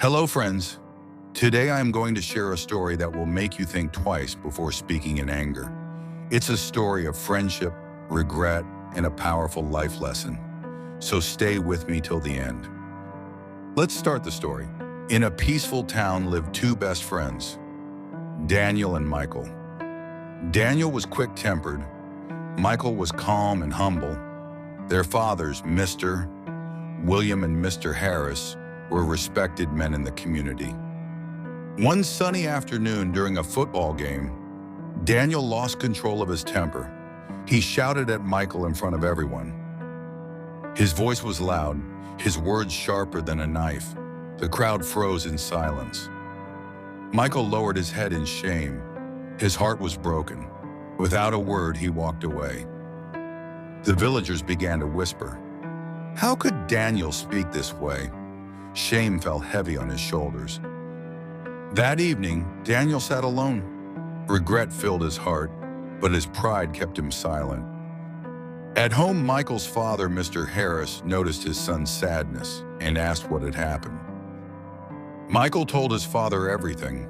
Hello, friends. Today I am going to share a story that will make you think twice before speaking in anger. It's a story of friendship, regret, and a powerful life lesson. So stay with me till the end. Let's start the story. In a peaceful town lived two best friends, Daniel and Michael. Daniel was quick-tempered. Michael was calm and humble. Their fathers, Mr. William and Mr. Harris, were respected men in the community. One sunny afternoon during a football game, Daniel lost control of his temper. He shouted at Michael in front of everyone. His voice was loud, his words sharper than a knife. The crowd froze in silence. Michael lowered his head in shame. His heart was broken. Without a word, he walked away. The villagers began to whisper, "How could Daniel speak this way?" Shame fell heavy on his shoulders. That evening, Daniel sat alone. Regret filled his heart, but his pride kept him silent. At home, Michael's father, Mr. Harris, noticed his son's sadness and asked what had happened. Michael told his father everything.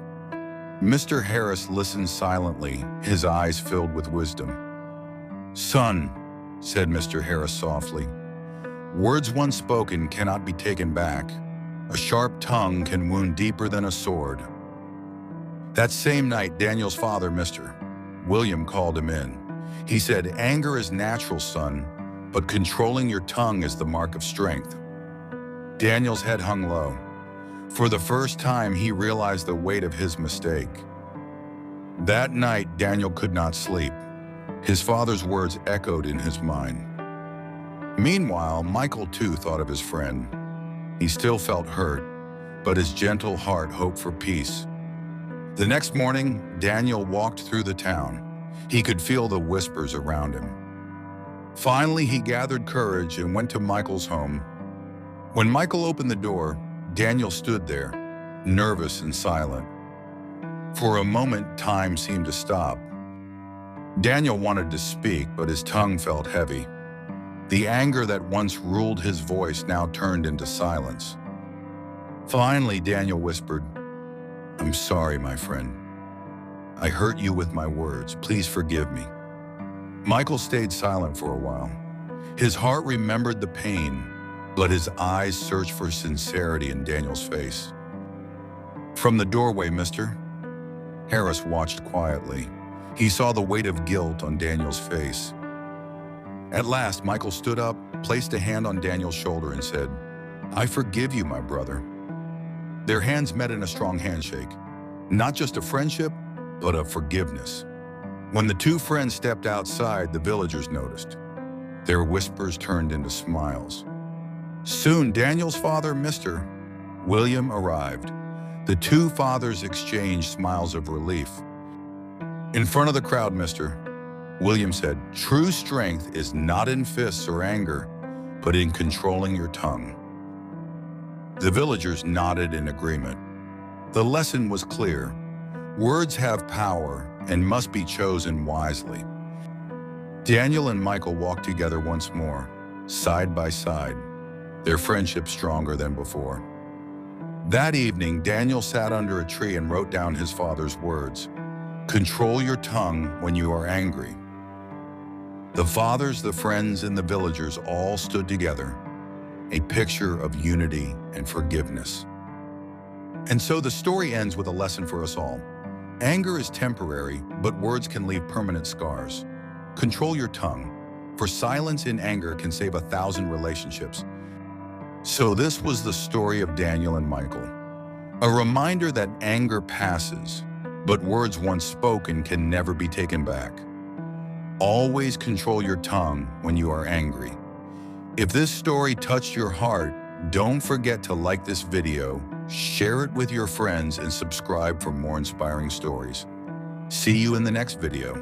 Mr. Harris listened silently, his eyes filled with wisdom. "Son," said Mr. Harris softly, "words once spoken cannot be taken back. A sharp tongue can wound deeper than a sword." That same night, Daniel's father, Mr. William, called him in. He said, "Anger is natural, son, but controlling your tongue is the mark of strength." Daniel's head hung low. For the first time, he realized the weight of his mistake. That night, Daniel could not sleep. His father's words echoed in his mind. Meanwhile, Michael too thought of his friend. He still felt hurt, but his gentle heart hoped for peace. The next morning, Daniel walked through the town. He could feel the whispers around him. Finally, he gathered courage and went to Michael's home. When Michael opened the door, Daniel stood there, nervous and silent. For a moment, time seemed to stop. Daniel wanted to speak, but his tongue felt heavy. The anger that once ruled his voice now turned into silence. Finally, Daniel whispered, "I'm sorry, my friend. I hurt you with my words. Please forgive me." Michael stayed silent for a while. His heart remembered the pain, but his eyes searched for sincerity in Daniel's face. From the doorway, Mr. Harris watched quietly. He saw the weight of guilt on Daniel's face. At last, Michael stood up, placed a hand on Daniel's shoulder and said, "I forgive you, my brother." Their hands met in a strong handshake. Not just a friendship, but a forgiveness. When the two friends stepped outside, the villagers noticed. Their whispers turned into smiles. Soon, Daniel's father, Mr. William, arrived. The two fathers exchanged smiles of relief. In front of the crowd, Mr. William said, "True strength is not in fists or anger, but in controlling your tongue." The villagers nodded in agreement. The lesson was clear. Words have power and must be chosen wisely. Daniel and Michael walked together once more, side by side, their friendship stronger than before. That evening, Daniel sat under a tree and wrote down his father's words. "Control your tongue when you are angry." The fathers, the friends, and the villagers all stood together, a picture of unity and forgiveness. And so the story ends with a lesson for us all. Anger is temporary, but words can leave permanent scars. Control your tongue, for silence in anger can save 1,000 relationships. So this was the story of Daniel and Michael. A reminder that anger passes, but words once spoken can never be taken back. Always control your tongue when you are angry. If this story touched your heart, don't forget to like this video, share it with your friends, and subscribe for more inspiring stories. See you in the next video.